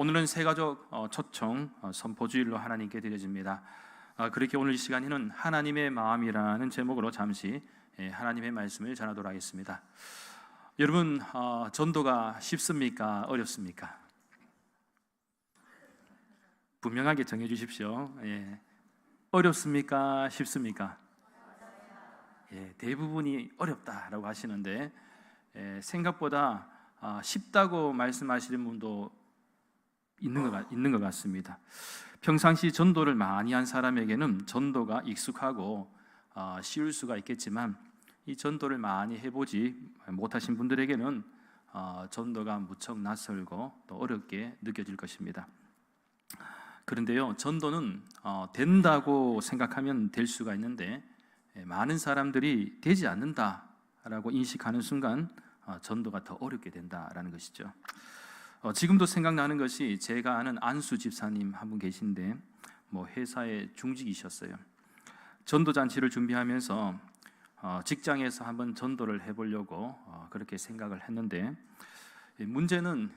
오늘은 새가족 초청 선포주일로 하나님께 드려집니다. 그렇게 오늘 이 시간에는 하나님의 마음이라는 제목으로 잠시 하나님의 말씀을 전하도록 하겠습니다. 여러분, 전도가 쉽습니까? 어렵습니까? 분명하게 정해 주십시오. 어렵습니까? 쉽습니까? 대부분이 어렵다라고 하시는데 생각보다 쉽다고 말씀하시는 분도 있는 것 같습니다. 평상시 전도를 많이 한 사람에게는 전도가 익숙하고 쉬울 수가 있겠지만 이 전도를 많이 해보지 못하신 분들에게는 전도가 무척 낯설고 또 어렵게 느껴질 것입니다. 그런데요, 전도는 된다고 생각하면 될 수가 있는데 많은 사람들이 되지 않는다라고 인식하는 순간 전도가 더 어렵게 된다라는 것이죠. 지금도 생각나는 것이 제가 아는 안수 집사님 한 분 계신데 회사에 중직이셨어요. 전도잔치를 준비하면서 직장에서 한번 전도를 해보려고 그렇게 생각을 했는데 문제는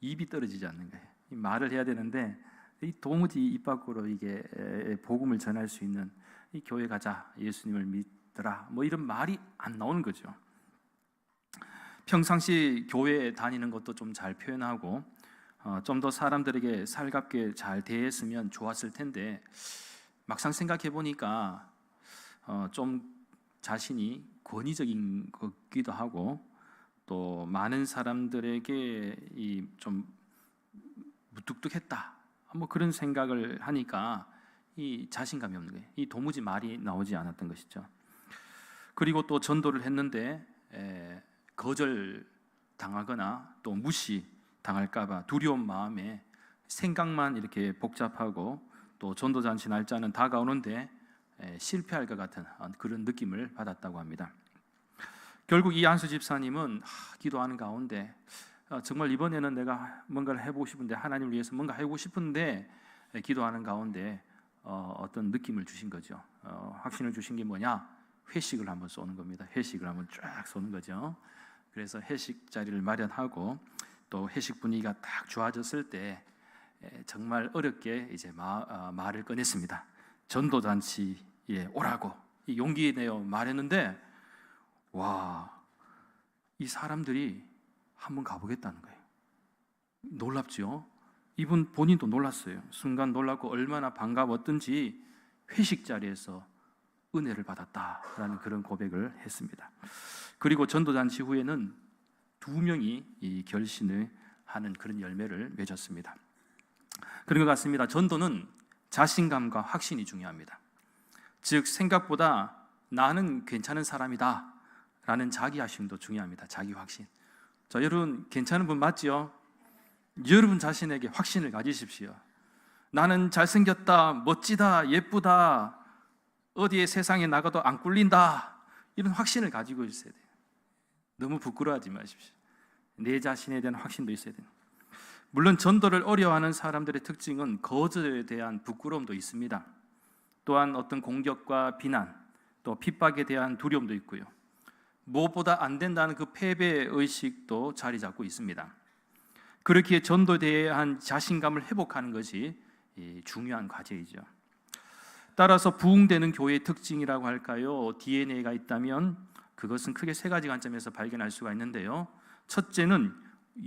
입이 떨어지지 않는 거예요. 말을 해야 되는데 도무지 입 밖으로 이게 복음을 전할 수 있는 이 교회 가자, 예수님을 믿더라 이런 말이 안 나오는 거죠. 평상시 교회에 다니는 것도 좀 잘 표현하고 좀 더 사람들에게 살갑게 잘 대했으면 좋았을 텐데 막상 생각해 보니까 좀 자신이 권위적인 것 같기도 하고 또 많은 사람들에게 좀 무뚝뚝했다 그런 생각을 하니까 이 자신감이 없는 거예요. 이 도무지 말이 나오지 않았던 것이죠. 그리고 또 전도를 했는데 거절 당하거나 또 무시 당할까봐 두려운 마음에 생각만 이렇게 복잡하고 또 전도잔치 날짜는 다가오는데 실패할 것 같은 그런 느낌을 받았다고 합니다. 결국 이 안수 집사님은 기도하는 가운데 정말 이번에는 내가 뭔가를 해보고 싶은데 하나님을 위해서 뭔가 하고 싶은데 기도하는 가운데 어떤 느낌을 주신 거죠. 확신을 주신 게 뭐냐? 회식을 한번 쏘는 겁니다. 회식을 한번 쫙 쏘는 거죠. 그래서 회식 자리를 마련하고 또 회식 분위기가 딱 좋아졌을 때 정말 어렵게 이제 말을 꺼냈습니다. 전도잔치에 오라고 용기 내어 말했는데 이 사람들이 한번 가보겠다는 거예요. 놀랍죠? 이분 본인도 놀랐어요. 순간 놀랐고 얼마나 반가웠던지 회식 자리에서 은혜를 받았다라는 그런 고백을 했습니다. 그리고 전도잔치 후에는 2명이 이 결신을 하는 그런 열매를 맺었습니다. 그런 것 같습니다. 전도는 자신감과 확신이 중요합니다. 즉 생각보다 나는 괜찮은 사람이다 라는 자기 확신도 중요합니다. 자기 확신. 자, 여러분 괜찮은 분 맞지요? 여러분 자신에게 확신을 가지십시오. 나는 잘생겼다, 멋지다, 예쁘다, 어디에 세상에 나가도 안 꿀린다 이런 확신을 가지고 있어야 돼요. 너무 부끄러워하지 마십시오. 내 자신에 대한 확신도 있어야 돼요. 물론 전도를 어려워하는 사람들의 특징은 거절에 대한 부끄러움도 있습니다. 또한 어떤 공격과 비난, 또 핍박에 대한 두려움도 있고요. 무엇보다 안 된다는 그 패배의식도 자리 잡고 있습니다. 그렇기에 전도에 대한 자신감을 회복하는 것이 중요한 과제이죠. 따라서 부흥되는 교회의 특징이라고 할까요? DNA가 있다면 그것은 크게 3가지 관점에서 발견할 수가 있는데요. 첫째는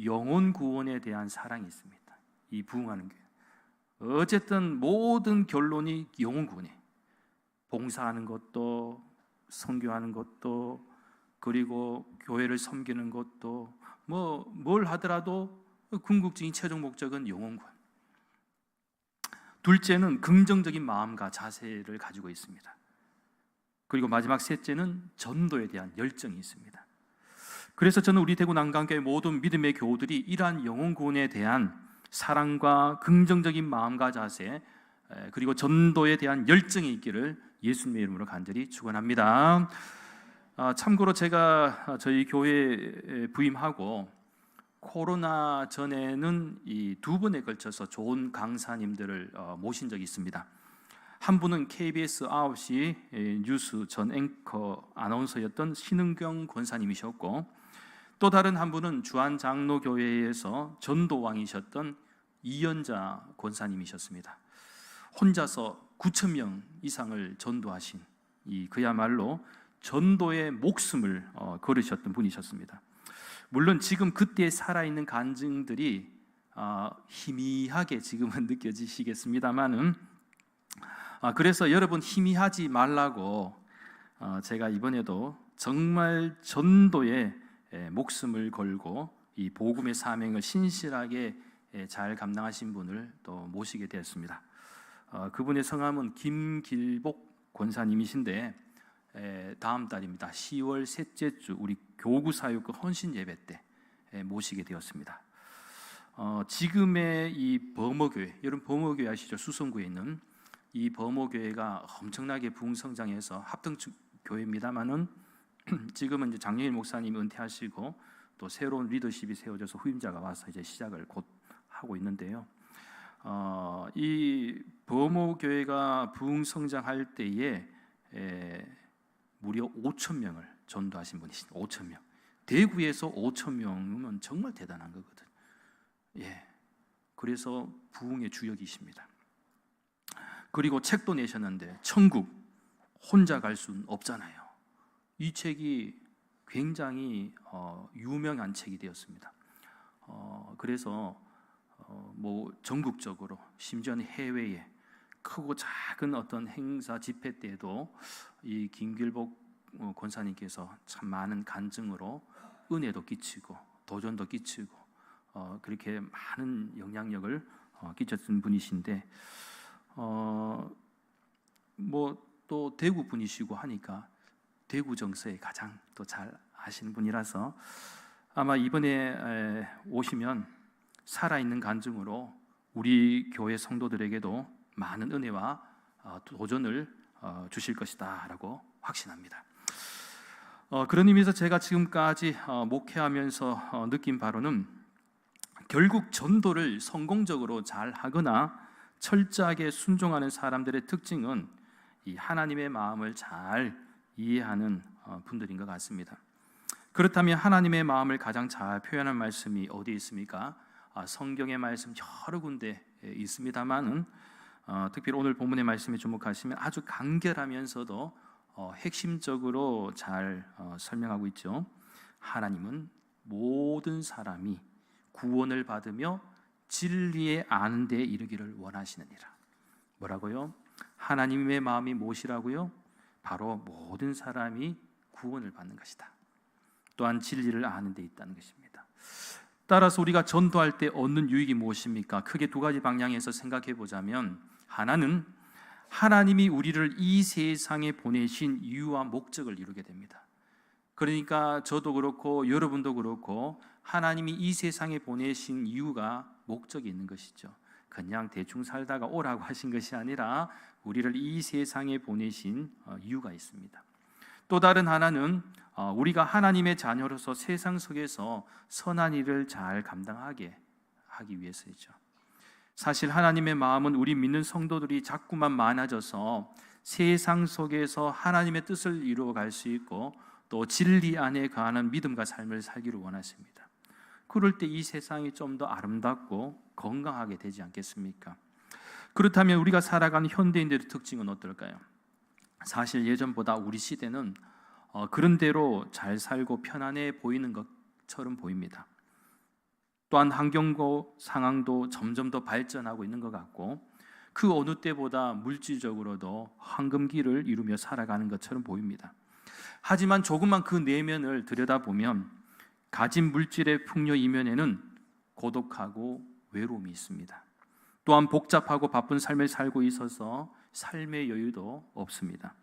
영혼 구원에 대한 사랑이 있습니다. 이 부흥하는 교회. 어쨌든 모든 결론이 영혼 구원이에요. 봉사하는 것도, 선교하는 것도, 그리고 교회를 섬기는 것도, 뭘 하더라도 궁극적인 최종 목적은 영혼 구원. 둘째는 긍정적인 마음과 자세를 가지고 있습니다. 그리고 마지막 셋째는 전도에 대한 열정이 있습니다. 그래서 저는 우리 대구 난강교회 모든 믿음의 교우들이 이러한 영혼 구원에 대한 사랑과 긍정적인 마음과 자세 그리고 전도에 대한 열정이 있기를 예수님의 이름으로 간절히 축원합니다. 참고로 제가 저희 교회에 부임하고 코로나 전에는 이 2번에 걸쳐서 좋은 강사님들을 모신 적이 있습니다. 한 분은 KBS 9시 뉴스 전 앵커 아나운서였던 신은경 권사님이셨고 또 다른 한 분은 주안장로교회에서 전도왕이셨던 이연자 권사님이셨습니다. 혼자서 9,000명 이상을 전도하신 그야말로 전도의 목숨을 걸으셨던 분이셨습니다. 물론 지금 그때 살아있는 간증들이 희미하게 지금은 느껴지시겠습니다만은, 그래서 여러분 희미하지 말라고 제가 이번에도 정말 전도에 목숨을 걸고 이 복음의 사명을 신실하게 잘 감당하신 분을 또 모시게 되었습니다. 그분의 성함은 김길복 권사님이신데, 다음 달입니다. 10월 셋째 주 우리 교구 사역과 헌신 예배 때 모시게 되었습니다. 지금의 이 범어교회, 여러분 범어교회 아시죠? 수성구에 있는 이 범어교회가 엄청나게 부흥성장해서 합등교회입니다만은 지금은 이제 장영일 목사님이 은퇴하시고 또 새로운 리더십이 세워져서 후임자가 와서 이제 시작을 곧 하고 있는데요. 이 범어교회가 부흥성장할 때에 무려 5,000명을 전도하신 분이십니다. 5,000명. 대구에서 5,000명은 정말 대단한 거거든. 그래서 부흥의 주역이십니다. 그리고 책도 내셨는데 천국 혼자 갈 수는 없잖아요. 이 책이 굉장히 유명한 책이 되었습니다. 그래서 뭐 전국적으로 심지어는 해외에 크고 작은 어떤 행사 집회 때에도 이 김길복 권사님께서 참 많은 간증으로 은혜도 끼치고 도전도 끼치고 그렇게 많은 영향력을 끼쳤던 분이신데, 뭐 또 대구 분이시고 하니까 대구 정서에 가장 또 잘 아시는 분이라서 아마 이번에 오시면 살아있는 간증으로 우리 교회 성도들에게도 많은 은혜와 도전을 주실 것이다 라고 확신합니다. 그런 의미에서 제가 지금까지 목회하면서 느낀 바로는, 결국 전도를 성공적으로 잘 하거나 철저하게 순종하는 사람들의 특징은 이 하나님의 마음을 잘 이해하는 분들인 것 같습니다. 그렇다면 하나님의 마음을 가장 잘 표현한 말씀이 어디에 있습니까? 성경의 말씀 여러 군데 있습니다만은 특별히 오늘 본문의 말씀에 주목하시면 아주 간결하면서도 핵심적으로 잘 설명하고 있죠. 하나님은 모든 사람이 구원을 받으며 진리에 아는 데에 이르기를 원하시느니라. 뭐라고요? 하나님의 마음이 무엇이라고요? 바로 모든 사람이 구원을 받는 것이다. 또한 진리를 아는 데 있다는 것입니다. 따라서 우리가 전도할 때 얻는 유익이 무엇입니까? 크게 두 가지 방향에서 생각해 보자면, 하나는 하나님이 우리를 이 세상에 보내신 이유와 목적을 이루게 됩니다. 그러니까 저도 그렇고 여러분도 그렇고 하나님이 이 세상에 보내신 이유가 목적이 있는 것이죠. 그냥 대충 살다가 오라고 하신 것이 아니라 우리를 이 세상에 보내신 이유가 있습니다. 또 다른 하나는 우리가 하나님의 자녀로서 세상 속에서 선한 일을 잘 감당하게 하기 위해서이죠. 사실 하나님의 마음은 우리 믿는 성도들이 자꾸만 많아져서 세상 속에서 하나님의 뜻을 이루어갈 수 있고 또 진리 안에 거하는 믿음과 삶을 살기를 원하십니다. 그럴 때 이 세상이 좀 더 아름답고 건강하게 되지 않겠습니까? 그렇다면 우리가 살아가는 현대인들의 특징은 어떨까요? 사실 예전보다 우리 시대는 그런 대로 잘 살고 편안해 보이는 것처럼 보입니다. 또한 환경고 상황도 점점 더 발전하고 있는 것 같고, 그 어느 때보다 물질적으로도 황금기를 이루며 살아가는 것처럼 보입니다. 하지만 조금만 그 내면을 들여다보면 가진 물질의 풍요 이면에는 고독하고 외로움이 있습니다. 또한 복잡하고 바쁜 삶을 살고 있어서 삶의 여유도 없습니다.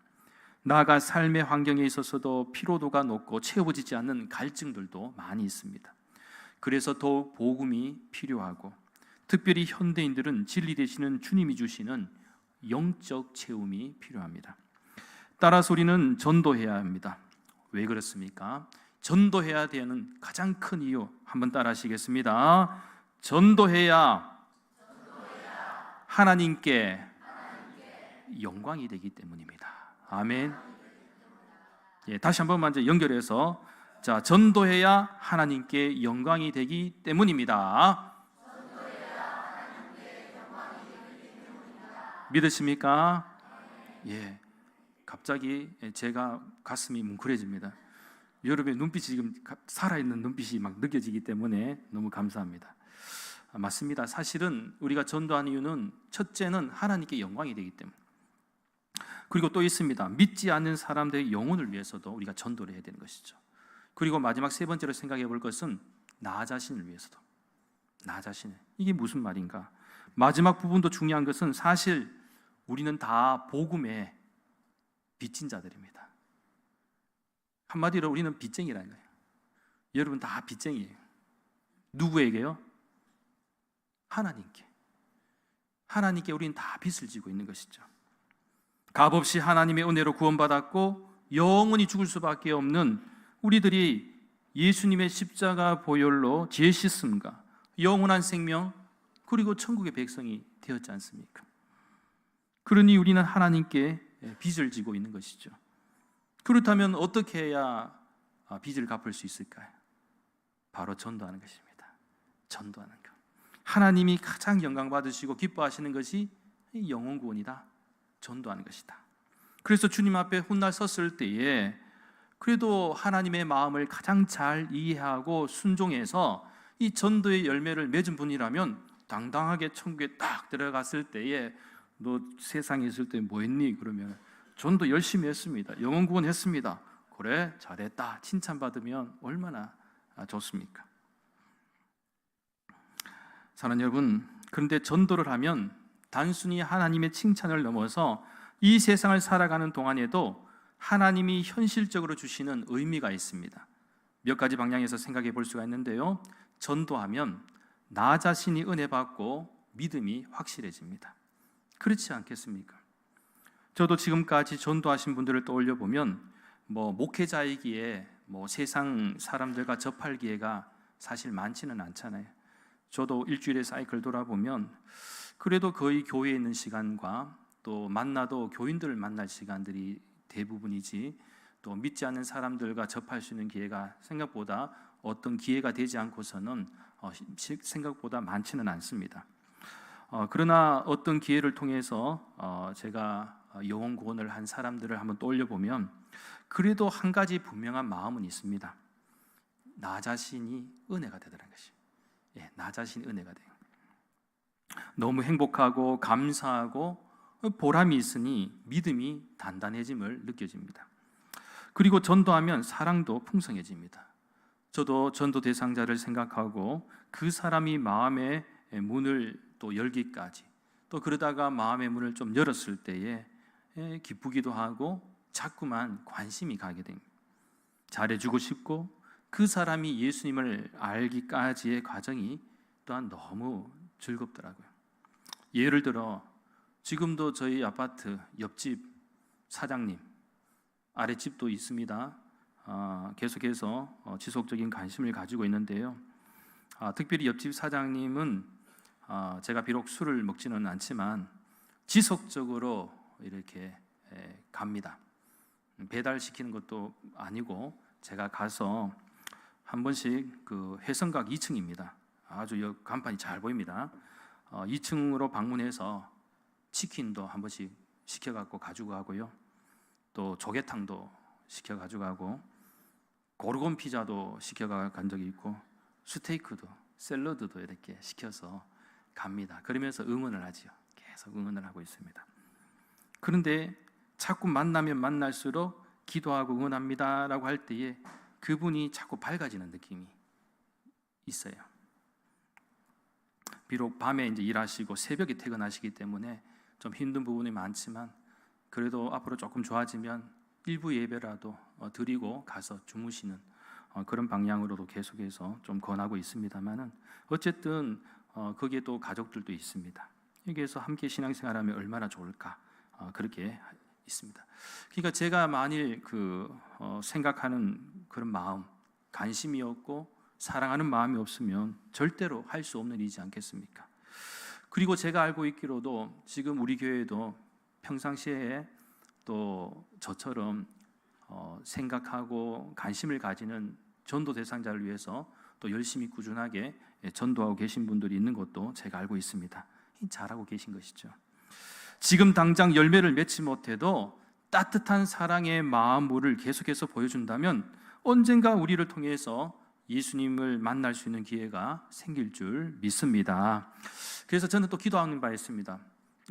나아가 삶의 환경에 있어서도 피로도가 높고 채워지지 않는 갈증들도 많이 있습니다. 그래서 더욱 복음이 필요하고, 특별히 현대인들은 진리 되시는 주님이 주시는 영적 체험이 필요합니다. 따라서 우리는 전도해야 합니다. 왜 그렇습니까? 전도해야 되는 가장 큰 이유 한번 따라 하시겠습니다. 전도해야 하나님께 영광이 되기 때문입니다. 아멘. 다시 한번 먼저 연결해서, 자, 전도해야 하나님께 영광이 되기 때문입니다. 믿으십니까? 예. 갑자기 제가 가슴이 뭉클해집니다. 여러분의 눈빛이 지금 살아있는 눈빛이 막 느껴지기 때문에 너무 감사합니다. 맞습니다. 사실은 우리가 전도하는 이유는 첫째는 하나님께 영광이 되기 때문에, 그리고 또 있습니다. 믿지 않는 사람들의 영혼을 위해서도 우리가 전도를 해야 되는 것이죠. 그리고 마지막 세 번째로 생각해 볼 것은 나 자신을 위해서도. 나 자신을. 이게 무슨 말인가? 마지막 부분도 중요한 것은 사실 우리는 다 복음의 빚진 자들입니다. 한마디로 우리는 빚쟁이라는 거예요. 여러분 다 빚쟁이에요. 누구에게요? 하나님께. 하나님께 우리는 다 빚을 지고 있는 것이죠. 값없이 하나님의 은혜로 구원받았고 영원히 죽을 수밖에 없는 우리들이 예수님의 십자가 보혈로 죄 씻음과 영원한 생명 그리고 천국의 백성이 되었지 않습니까? 그러니 우리는 하나님께 빚을 지고 있는 것이죠. 그렇다면 어떻게 해야 빚을 갚을 수 있을까요? 바로 전도하는 것입니다. 전도하는 것. 하나님이 가장 영광 받으시고 기뻐하시는 것이 영혼 구원이다. 전도하는 것이다. 그래서 주님 앞에 훗날 섰을 때에 그래도 하나님의 마음을 가장 잘 이해하고 순종해서 이 전도의 열매를 맺은 분이라면 당당하게 천국에 딱 들어갔을 때에 너 세상에 있을 때 뭐 했니? 그러면 전도 열심히 했습니다. 영혼 구원 했습니다. 그래 잘했다 칭찬받으면 얼마나 좋습니까? 사랑하는 여러분, 그런데 전도를 하면 단순히 하나님의 칭찬을 넘어서 이 세상을 살아가는 동안에도 하나님이 현실적으로 주시는 의미가 있습니다. 몇 가지 방향에서 생각해 볼 수가 있는데요. 전도하면 나 자신이 은혜 받고 믿음이 확실해집니다. 그렇지 않겠습니까? 저도 지금까지 전도하신 분들을 떠올려 보면 목회자이기에 세상 사람들과 접할 기회가 사실 많지는 않잖아요. 저도 일주일에 사이클 돌아보면 그래도 거의 교회에 있는 시간과 또 만나도 교인들을 만날 시간들이 대부분이지 또 믿지 않는 사람들과 접할 수 있는 기회가 생각보다 어떤 기회가 되지 않고서는 생각보다 많지는 않습니다. 그러나 어떤 기회를 통해서 제가 영혼 구원을 한 사람들을 한번 떠올려 보면 그래도 한 가지 분명한 마음은 있습니다. 나 자신이 은혜가 되더라는 것이. 나 자신이 은혜가 돼요. 너무 행복하고 감사하고 보람이 있으니 믿음이 단단해짐을 느껴집니다. 그리고 전도하면 사랑도 풍성해집니다. 저도 전도 대상자를 생각하고 그 사람이 마음의 문을 또 열기까지 또 그러다가 마음의 문을 좀 열었을 때에 기쁘기도 하고 자꾸만 관심이 가게 됩니다. 잘해주고 싶고 그 사람이 예수님을 알기까지의 과정이 또한 너무 즐겁더라고요. 예를 들어 지금도 저희 아파트 옆집 사장님, 아랫집도 있습니다. 계속해서 지속적인 관심을 가지고 있는데요. 특별히 옆집 사장님은 제가 비록 술을 먹지는 않지만 지속적으로 이렇게 갑니다. 배달시키는 것도 아니고 제가 가서 한 번씩 그 회성각 2층입니다. 아주 간판이 잘 보입니다. 2층으로 방문해서 치킨도 한 번씩 시켜갖고 가지고 가고요. 또 조개탕도 시켜 가지고 가고 고르곤 피자도 시켜 간 적이 있고 스테이크도 샐러드도 이렇게 시켜서 갑니다. 그러면서 응원을 하지요. 계속 응원을 하고 있습니다. 그런데 자꾸 만나면 만날수록 기도하고 응원합니다라고 할 때에 그분이 자꾸 밝아지는 느낌이 있어요. 비록 밤에 이제 일하시고 새벽에 퇴근하시기 때문에 좀 힘든 부분이 많지만 그래도 앞으로 조금 좋아지면 일부 예배라도 드리고 가서 주무시는 그런 방향으로도 계속해서 좀 권하고 있습니다만은 어쨌든 거기에 또 가족들도 있습니다. 여기에서 함께 신앙생활하면 얼마나 좋을까 그렇게 있습니다. 그러니까 제가 만일 생각하는 그런 마음, 관심이었고 사랑하는 마음이 없으면 절대로 할 수 없는 일이지 않겠습니까? 그리고 제가 알고 있기로도 지금 우리 교회도 평상시에 또 저처럼 생각하고 관심을 가지는 전도 대상자를 위해서 또 열심히 꾸준하게 전도하고 계신 분들이 있는 것도 제가 알고 있습니다. 잘하고 계신 것이죠. 지금 당장 열매를 맺지 못해도 따뜻한 사랑의 마음을 계속해서 보여준다면 언젠가 우리를 통해서 예수님을 만날 수 있는 기회가 생길 줄 믿습니다. 그래서 저는 또 기도하는 바 있습니다.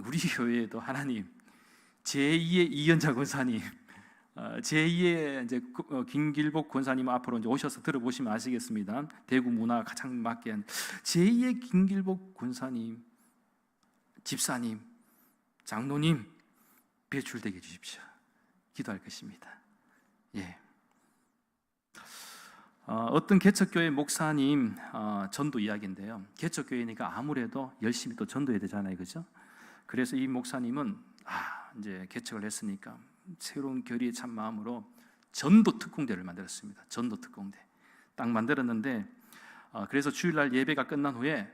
우리 교회에도 하나님, 제2의 이현자 권사님, 제2의 이제 김길복 권사님 앞으로 이제 오셔서 들어보시면 아시겠습니다. 대구 문화 가장 맞게 한 제2의 김길복 권사님, 집사님, 장로님 배출되게 해주십시오. 기도할 것입니다. 예. 어떤 개척교회 목사님 전도 이야기인데요. 개척교회니까 아무래도 열심히 또 전도해야 되잖아요, 그죠? 그래서 이 목사님은 이제 개척을 했으니까 새로운 결의의 참 마음으로 전도 특공대를 만들었습니다. 전도 특공대 딱 만들었는데 그래서 주일날 예배가 끝난 후에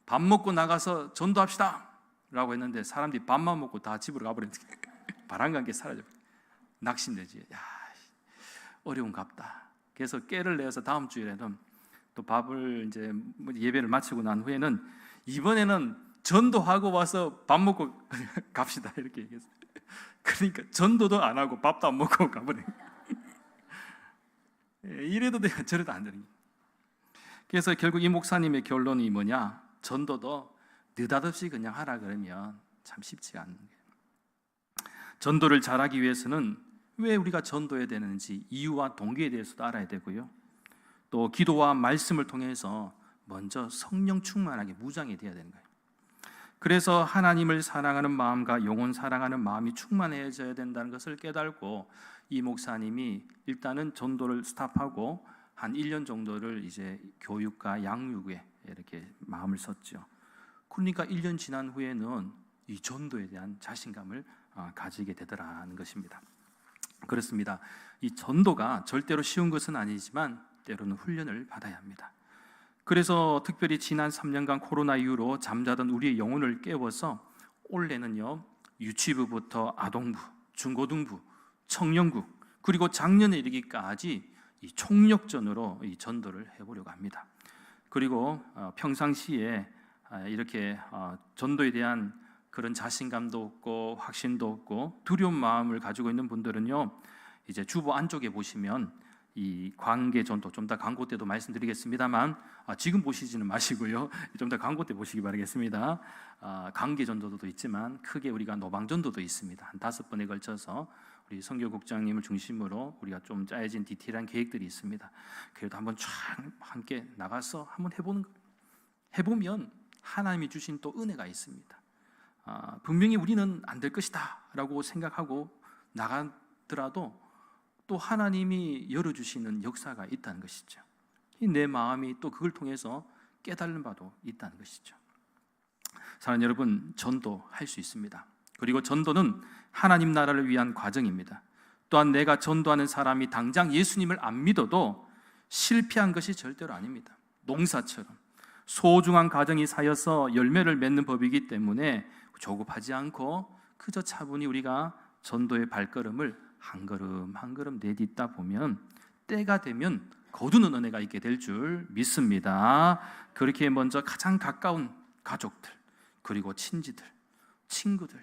밥 먹고 나가서 전도합시다 라고 했는데 사람들이 밥만 먹고 다 집으로 가버렸는데 바람과 함께 사라져버렸어요. 낙심되지. 야, 어려운갑다. 그래서 깨를 내서 다음 주일에는 또 밥을 이제 예배를 마치고 난 후에는 이번에는 전도하고 와서 밥 먹고 갑시다 이렇게 얘기했어요. 그러니까 전도도 안 하고 밥도 안 먹고 가버려요. 이래도 돼요, 저래도 안 되는 거예요. 그래서 결국 이 목사님의 결론이 뭐냐? 전도도 느닷없이 그냥 하라 그러면 참 쉽지가 않은 거예요. 전도를 잘하기 위해서는 왜 우리가 전도해야 되는지 이유와 동기에 대해서도 알아야 되고요. 또 기도와 말씀을 통해서 먼저 성령 충만하게 무장이 돼야 되는 거예요. 그래서 하나님을 사랑하는 마음과 영혼 사랑하는 마음이 충만해져야 된다는 것을 깨달고 이 목사님이 일단은 전도를 스탑하고 한 1년 정도를 이제 교육과 양육에 이렇게 마음을 썼죠. 그러니까 1년 지난 후에는 이 전도에 대한 자신감을 가지게 되더라는 것입니다. 그렇습니다. 이 전도가 절대로 쉬운 것은 아니지만 때로는 훈련을 받아야 합니다. 그래서 특별히 지난 3년간 코로나 이후로 잠자던 우리의 영혼을 깨워서 올해는요 유치부부터 아동부, 중고등부, 청년부 그리고 작년에 이르기까지 이 총력전으로 이 전도를 해보려고 합니다. 그리고 평상시에 이렇게 전도에 대한 그런 자신감도 없고 확신도 없고 두려운 마음을 가지고 있는 분들은요 이제 주보 안쪽에 보시면 이 관계 전도 좀 더 광고 때도 말씀드리겠습니다만 지금 보시지는 마시고요 좀 더 광고 때 보시기 바라겠습니다. 관계 전도도 있지만 크게 우리가 노방 전도도 있습니다. 한 5번에 걸쳐서 우리 선교국장님을 중심으로 우리가 좀 짜여진 디테일한 계획들이 있습니다. 그래도 한번 쫙 함께 나가서 한번 해보는 거예요. 해보면 하나님이 주신 또 은혜가 있습니다. 분명히 우리는 안 될 것이다 라고 생각하고 나가더라도 또 하나님이 열어주시는 역사가 있다는 것이죠. 내 마음이 또 그걸 통해서 깨달은 바도 있다는 것이죠. 사랑하는 여러분, 전도할 수 있습니다. 그리고 전도는 하나님 나라를 위한 과정입니다. 또한 내가 전도하는 사람이 당장 예수님을 안 믿어도 실패한 것이 절대로 아닙니다. 농사처럼 소중한 과정이 쌓여서 열매를 맺는 법이기 때문에 조급하지 않고 그저 차분히 우리가 전도의 발걸음을 한 걸음 한 걸음 내딛다 보면 때가 되면 거두는 은혜가 있게 될 줄 믿습니다. 그렇게 먼저 가장 가까운 가족들, 그리고 친지들, 친구들,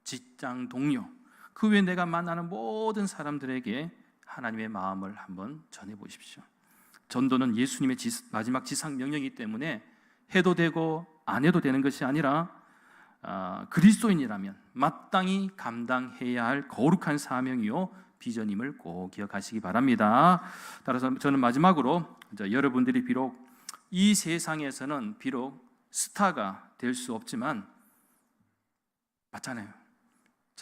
직장 동료, 그 외에 내가 만나는 모든 사람들에게 하나님의 마음을 한번 전해보십시오. 전도는 예수님의 마지막 지상 명령이기 때문에 해도 되고 안 해도 되는 것이 아니라 그리스도인이라면 마땅히 감당해야 할 거룩한 사명이요 비전임을 꼭 기억하시기 바랍니다. 따라서 저는 마지막으로 여러분들이 비록 이 세상에서는 비록 스타가 될 수 없지만 맞잖아요.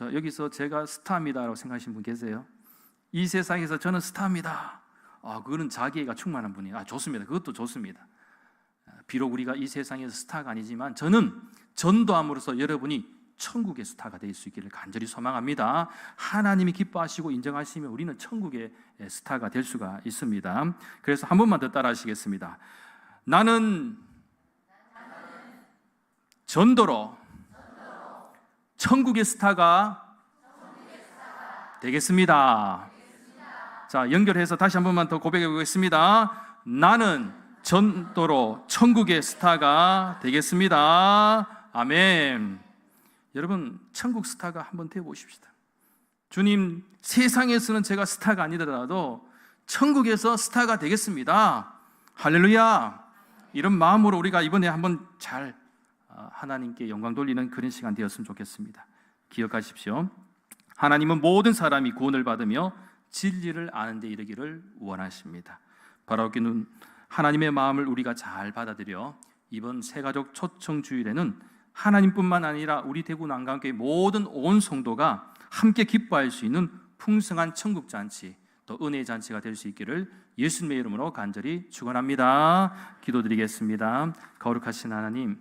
여기서 제가 스타입니다라고 생각하시는 분 계세요? 이 세상에서 저는 스타입니다. 그거는 자기애가 충만한 분이에요. 좋습니다. 그것도 좋습니다. 비록 우리가 이 세상에서 스타가 아니지만 저는 전도함으로써 여러분이 천국의 스타가 될 수 있기를 간절히 소망합니다. 하나님이 기뻐하시고 인정하시면 우리는 천국의 스타가 될 수가 있습니다. 그래서 한 번만 더 따라 하시겠습니다. 나는 전도로 천국의 스타가 되겠습니다. 자, 연결해서 다시 한 번만 더 고백해 보겠습니다. 나는 전도로 천국의 스타가 되겠습니다. 아멘. 여러분 천국 스타가 한번 되어 보십시다. 주님, 세상에서는 제가 스타가 아니더라도 천국에서 스타가 되겠습니다. 할렐루야. 이런 마음으로 우리가 이번에 한번 잘 하나님께 영광 돌리는 그런 시간 되었으면 좋겠습니다. 기억하십시오. 하나님은 모든 사람이 구원을 받으며 진리를 아는 데 이르기를 원하십니다. 바로 그는 하나님의 마음을 우리가 잘 받아들여 이번 새가족 초청 주일에는 하나님뿐만 아니라 우리 대구 난강교회 모든 온 성도가 함께 기뻐할 수 있는 풍성한 천국 잔치, 또 은혜의 잔치가 될 수 있기를 예수님의 이름으로 간절히 축원합니다. 기도드리겠습니다. 거룩하신 하나님,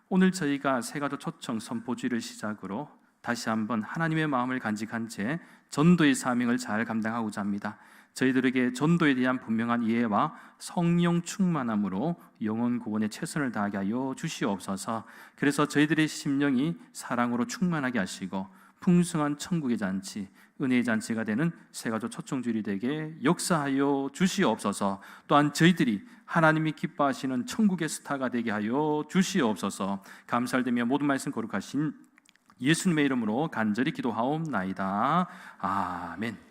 오늘 저희가 새가족 초청 선포주일을 시작으로 다시 한번 하나님의 마음을 간직한 채 전도의 사명을 잘 감당하고자 합니다. 저희들에게 전도에 대한 분명한 이해와 성령 충만함으로 영혼 구원에 최선을 다하게 하여 주시옵소서. 그래서 저희들의 심령이 사랑으로 충만하게 하시고 풍성한 천국의 잔치, 은혜의 잔치가 되는 새가족 초청주일이 되게 역사하여 주시옵소서. 또한 저희들이 하나님이 기뻐하시는 천국의 스타가 되게 하여 주시옵소서. 감사드리며 모든 말씀 거룩하신 예수님의 이름으로 간절히 기도하옵나이다. 아멘.